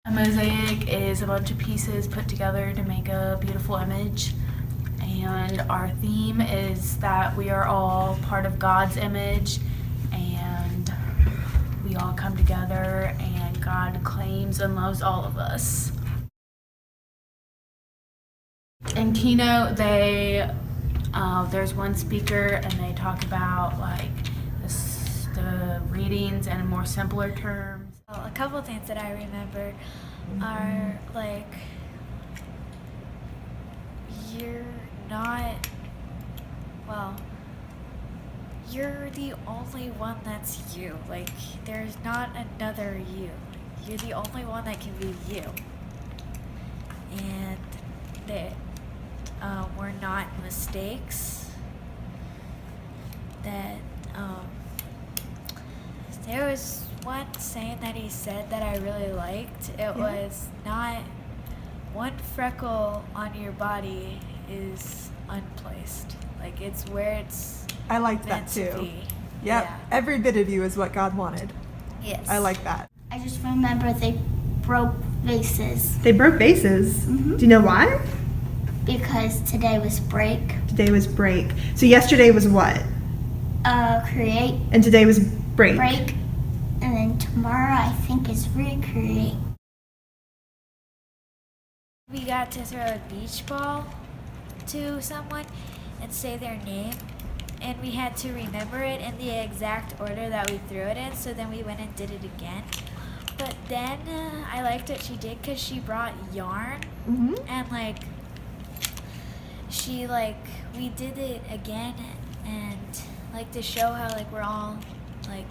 A mosaic is a bunch of pieces put together to make a beautiful image. And our theme is that we are all part of God's image and we all come together and God claims and loves all of us. In keynote, there's one speaker and they talk about like the readings in more simpler terms. A couple things that I remember are like, you're the only one that's you. Like, there's not another you. You're the only one that can be you. And that we're not mistakes. That there was one saying that he said that I really liked. It was not one freckle on your body is unplaced. Like, it's where it's I liked meant that too. to be. Yep. Yeah. Every bit of you is what God wanted. Yes. I like that. I just remember they broke vases They broke vases. Do you know why? because today was break. Today was break. So yesterday was what? Create, And today was break. break, and then tomorrow I think is recreate. We got to throw a beach ball to someone and say their name, and we had to remember it in the exact order that we threw it in, so then we went and did it again. But then I liked what she did because she brought yarn, and like we did it again, and like to show how like we're all like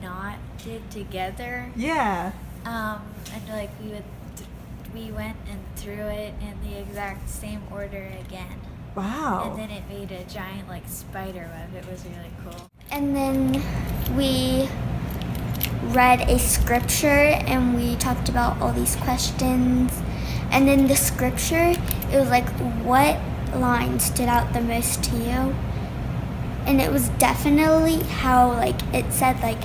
knotted together. Yeah. And like we went and threw it in the exact same order again. Wow. And then it made a giant like spider web. It was really cool. And then we read a scripture and we talked about all these questions. And then the scripture, it was like, what line stood out the most to you? And it was definitely how like it said like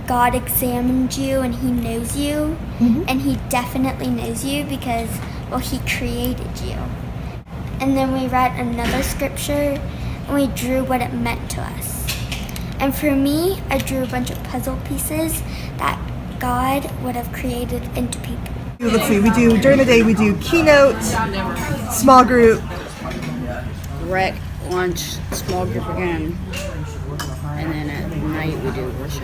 God examined you and he knows you. And he definitely knows you because, well, he created you. And then we read another scripture and we drew what it meant to us. And for me, I drew a bunch of puzzle pieces that God would have created into people. Let's see, during the day we do keynote, small group. Rec, lunch, small group again, and then at night we do worship.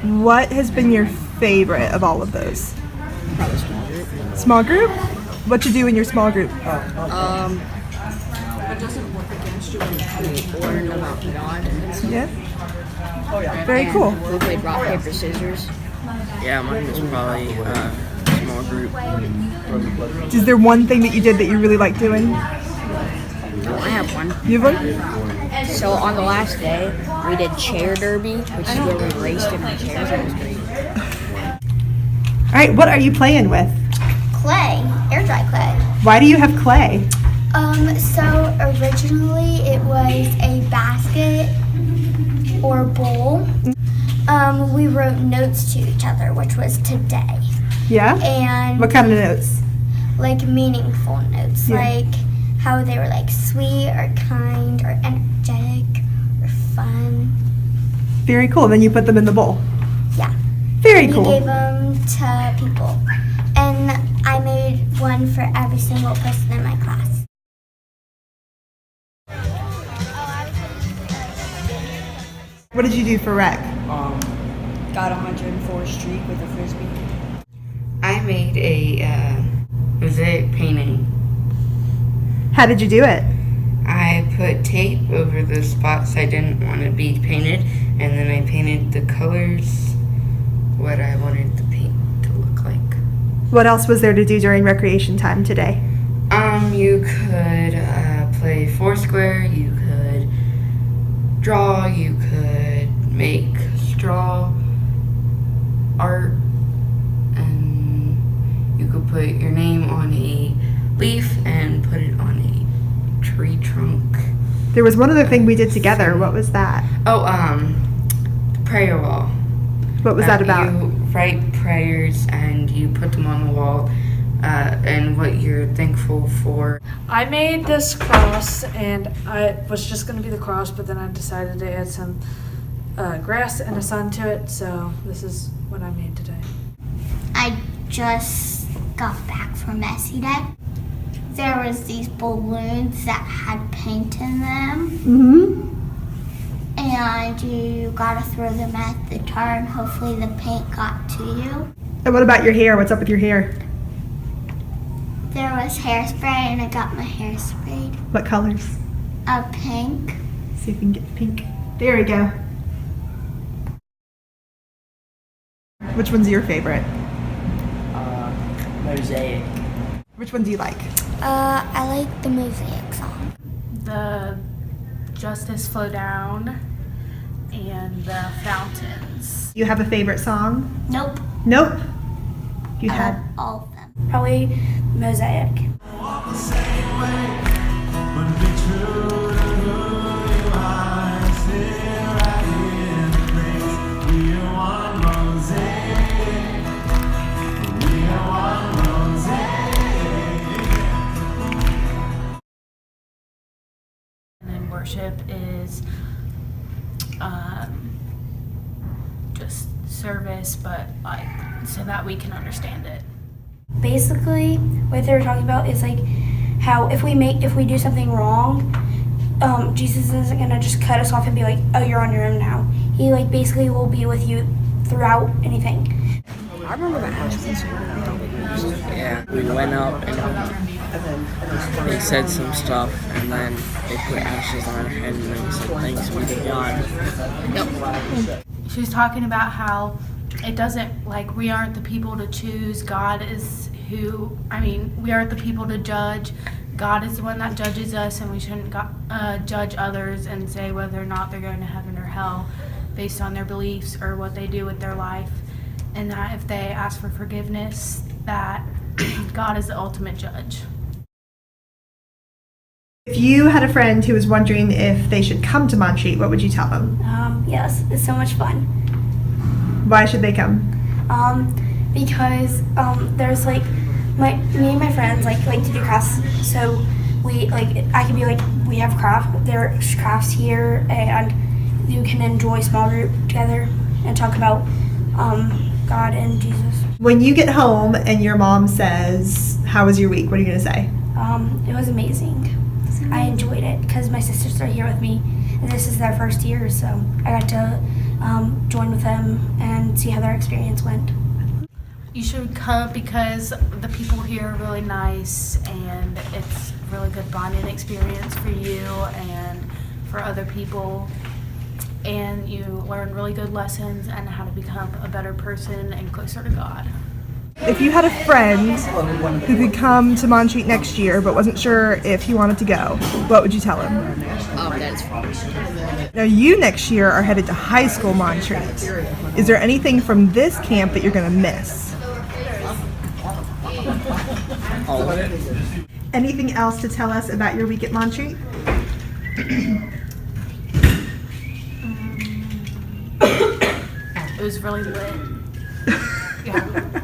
What has been your favorite of all of those? Probably small group. Small group? What you do in your small group? We learn about God and stuff. Yeah. Very And cool. we played rock, paper, scissors. Yeah, mine was probably small group. Is there one thing that you did that you really like doing? I have one. You have one? So on the last day, we did chair derby, which is where we raced different chairs. It was great. All right, what are you playing with? Clay, air dry clay. Why do you have clay? So originally it was a basket or bowl. We wrote notes to each other, which was today. Yeah? And What kind of notes? like meaningful notes, Yeah. like how they were like sweet or kind or energetic or fun. Very cool. Then you put them in the bowl. Yeah. Very We cool. gave them to people. And I made one for every single person in my class. What did you do for rec? Got 104th streak with a frisbee. I made a mosaic painting. How did you do it? I put tape over the spots I didn't want to be painted, and then I painted the colors what I wanted the paint to look like. What else was there to do during recreation time today? You could play Foursquare, you could draw, you could make straw art, and you could put your name on a leaf and put it on a tree trunk. There was one other thing we did together. What was that? Oh, the prayer wall. What was that about? You write prayers and you put them on the wall, and what you're thankful for. I made this cross, and I was just going to be the cross, but then I decided to add some grass and a sun to it, so this is what I made today. I just got back from Mmsc Day. There was these balloons that had paint in them. Mm-hmm. And you gotta throw them at the tar and hopefully the paint got to you. And what about your hair? What's up with your hair? There was hairspray and I got my hair sprayed. What colors? A pink. See if we can get pink. There we go. Which one's your favorite? Mosaic. Which one do you like? I like the Mosaic song. The Justice Flow Down and the Fountains. You have a favorite song? Nope. Nope. You I had love all of them. Probably Mosaic. And then worship is just service, but like so that we can understand it. Basically, what they were talking about is like how if we do something wrong, Jesus isn't gonna just cut us off and be like, oh, you're on your own now. He like basically will be with you throughout anything. I remember the ashes. Yeah, we went up and they said some stuff, and then they put ashes on our head, and then we said thanks be to God. She was talking about how it doesn't, like, we aren't the people to choose. God is who, we aren't the people to judge. God is the one that judges us, and we shouldn't judge others and say whether or not they're going to heaven or hell based on their beliefs or what they do with their life. And that if they ask for forgiveness, that God is the ultimate judge. If you had a friend who was wondering if they should come to Montreat, what would you tell them? Yes, it's so much fun. Why should they come? Because there's like me and my friends like to do crafts, so we I can be like, we have there's crafts here, and you can enjoy small group together and talk about God and Jesus. When you get home and your mom says, "How was your week?" What are you gonna say? It was amazing. I enjoyed it because my sisters are here with me, and this is their first year, so I got to join with them and see how their experience went. You should come because the people here are really nice, and it's a really good bonding experience for you and for other people. And you learn really good lessons and how to become a better person and closer to God. If you had a friend who could come to Montreat next year but wasn't sure if he wanted to go, what would you tell him? That's fine. Now you next year are headed to high school Montreat. Is there anything from this camp that you're going to miss? Anything else to tell us about your week at Montreat? It was really lit. Yeah.